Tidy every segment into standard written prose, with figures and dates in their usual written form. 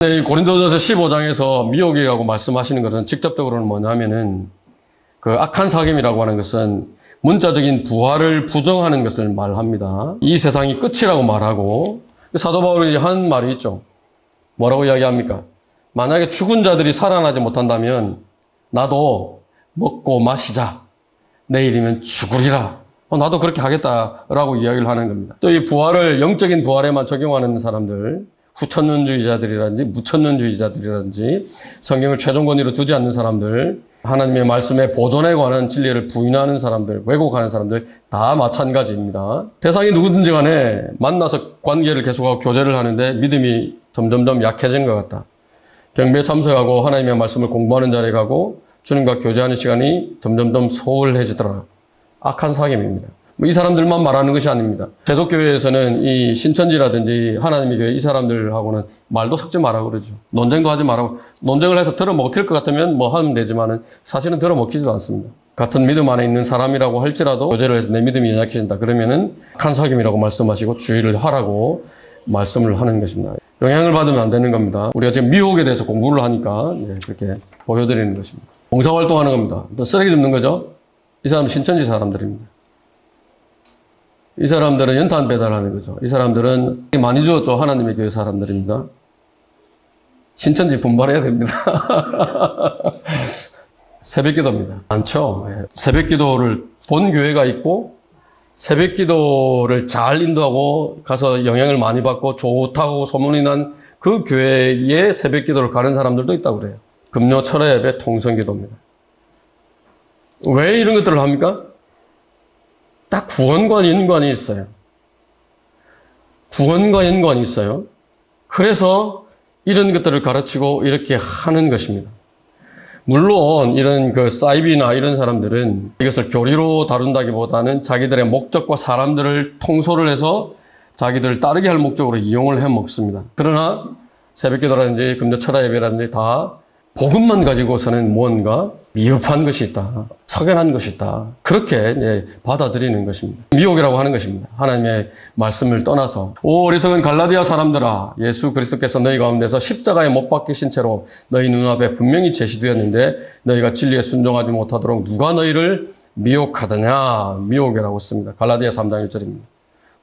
이 고린도전서 15장에서 미혹이라고 말씀하시는 것은 직접적으로는 뭐냐면은 그 악한 사귐이라고 하는 것은 문자적인 부활을 부정하는 것을 말합니다. 이 세상이 끝이라고 말하고 사도 바울이 한 말이 있죠. 뭐라고 이야기합니까? 만약에 죽은 자들이 살아나지 못한다면 나도 먹고 마시자. 내일이면 죽으리라. 나도 그렇게 하겠다라고 이야기를 하는 겁니다. 또 이 부활을 영적인 부활에만 적용하는 사람들, 후천년주의자들이라든지 무천년주의자들이라든지 성경을 최종 권위로 두지 않는 사람들, 하나님의 말씀의 보존에 관한 진리를 부인하는 사람들, 왜곡하는 사람들 다 마찬가지입니다. 세상이 누구든지 간에 만나서 관계를 계속하고 교제를 하는데 믿음이 점점점 약해지는 것 같다. 경배에 참석하고 하나님의 말씀을 공부하는 자리에 가고 주님과 교제하는 시간이 점점점 소홀해지더라. 악한 사귐입니다. 이 사람들만 말하는 것이 아닙니다. 제독교회에서는 이 신천지라든지 하나님의 교회 이 사람들하고는 말도 섞지 말라고 그러죠. 논쟁도 하지 말라고. 논쟁을 해서 들어먹힐 것 같으면 뭐 하면 되지만은 사실은 들어먹히지도 않습니다. 같은 믿음 안에 있는 사람이라고 할지라도 교제를 해서 내 믿음이 연약해진다. 그러면은 악한 사귐이라고 말씀하시고 주의를 하라고 말씀을 하는 것입니다. 영향을 받으면 안 되는 겁니다. 우리가 지금 미혹에 대해서 공부를 하니까 그렇게 보여드리는 것입니다. 봉사활동하는 겁니다. 또 쓰레기 줍는 거죠. 이 사람은 신천지 사람들입니다. 이 사람들은 연탄 배달하는 거죠. 이 사람들은 많이 주었죠. 하나님의 교회 사람들입니다. 신천지 분발해야 됩니다. 새벽기도입니다. 많죠. 새벽기도를 본 교회가 있고 새벽기도를 잘 인도하고 가서 영향을 많이 받고 좋다고 소문이 난 그 교회에 새벽기도를 가는 사람들도 있다고 그래요. 금요 철야 예배 통성기도입니다. 왜 이런 것들을 합니까? 딱 구원과 연관이 있어요. 구원과 연관이 있어요. 그래서 이런 것들을 가르치고 이렇게 하는 것입니다. 물론 이런 그 사이비나 이런 사람들은 이것을 교리로 다룬다기보다는 자기들의 목적과 사람들을 통솔을 해서 자기들을 따르게 할 목적으로 이용을 해 먹습니다. 그러나 새벽기도라든지 금요 철야 예배라든지 다 복음만 가지고서는 무언가 미흡한 것이 있다. 석연한 것이 있다. 그렇게 받아들이는 것입니다. 미혹이라고 하는 것입니다. 하나님의 말씀을 떠나서 오 어리석은 갈라디아 사람들아 예수 그리스도께서 너희 가운데서 십자가에 못 박히신 채로 너희 눈앞에 분명히 제시되었는데 너희가 진리에 순종하지 못하도록 누가 너희를 미혹하더냐. 미혹이라고 씁니다. 갈라디아 3장 1절입니다.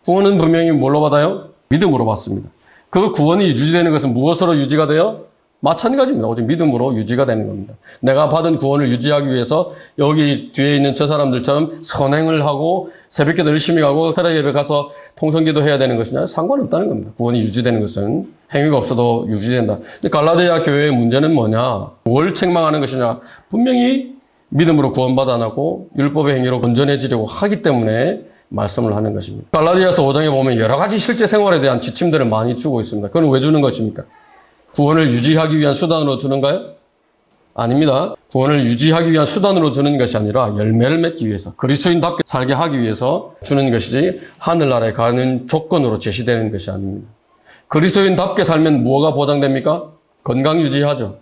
구원은 분명히 뭘로 받아요? 믿음으로 받습니다. 그 구원이 유지되는 것은 무엇으로 유지가 돼요? 마찬가지입니다. 오직 믿음으로 유지가 되는 겁니다. 내가 받은 구원을 유지하기 위해서 여기 뒤에 있는 저 사람들처럼 선행을 하고 새벽기도 열심히 가고 철야 예배 가서 통성기도 해야 되는 것이냐? 상관없다는 겁니다. 구원이 유지되는 것은 행위가 없어도 유지된다. 근데 갈라디아 교회의 문제는 뭐냐? 뭘 책망하는 것이냐? 분명히 믿음으로 구원받아나고 율법의 행위로 건전해지려고 하기 때문에 말씀을 하는 것입니다. 갈라디아서 5장에 보면 여러 가지 실제 생활에 대한 지침들을 많이 주고 있습니다. 그건 왜 주는 것입니까? 구원을 유지하기 위한 수단으로 주는가요? 아닙니다. 구원을 유지하기 위한 수단으로 주는 것이 아니라 열매를 맺기 위해서 그리스도인답게 살게 하기 위해서 주는 것이지 하늘나라에 가는 조건으로 제시되는 것이 아닙니다. 그리스도인답게 살면 뭐가 보장됩니까? 건강 유지하죠.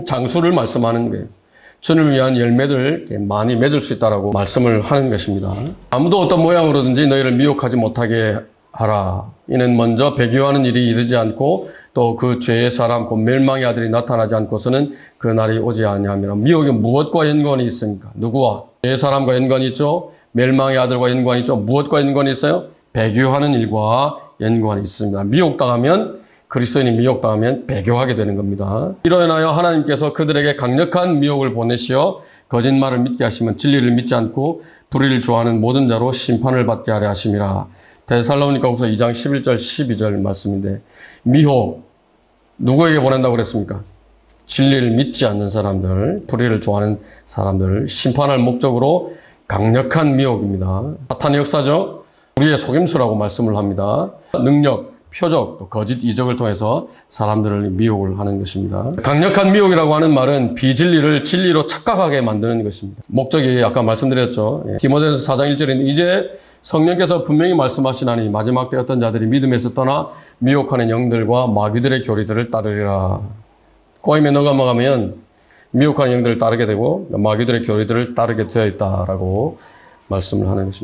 장수를 말씀하는 거예요. 주를 위한 열매들을 많이 맺을 수 있다라고 말씀을 하는 것입니다. 아무도 어떤 모양으로든지 너희를 미혹하지 못하게 하라. 이는 먼저 배교하는 일이 이르지 않고 또 그 죄의 사람 곧 멸망의 아들이 나타나지 않고서는 그 날이 오지 아니함이라. 미혹이 무엇과 연관이 있습니까? 누구와? 죄의 사람과 연관이 있죠. 멸망의 아들과 연관이 있죠. 무엇과 연관이 있어요? 배교하는 일과 연관이 있습니다. 미혹당하면 그리스도인이 미혹당하면 배교하게 되는 겁니다. 이로 인하여 하나님께서 그들에게 강력한 미혹을 보내시어 거짓말을 믿게 하시면 진리를 믿지 않고 불의를 좋아하는 모든 자로 심판을 받게 하려 하심이라. 데살로니가후서 2장 11절 12절 말씀인데 미혹 누구에게 보낸다고 그랬습니까? 진리를 믿지 않는 사람들, 불의를 좋아하는 사람들을 심판할 목적으로 강력한 미혹입니다. 사탄의 역사죠. 우리의 속임수라고 말씀을 합니다. 능력, 표적, 또 거짓 이적을 통해서 사람들을 미혹을 하는 것입니다. 강력한 미혹이라고 하는 말은 비진리를 진리로 착각하게 만드는 것입니다. 목적이 아까 말씀드렸죠. 디모데전서 4장 1절인데 이제 성령께서 분명히 말씀하시나니 마지막 때 어떤 자들이 믿음에서 떠나 미혹하는 영들과 마귀들의 교리들을 따르리라. 꼬임에 넘어가면 미혹하는 영들을 따르게 되고 마귀들의 교리들을 따르게 되어 있다라고 말씀을 하는 것입니다.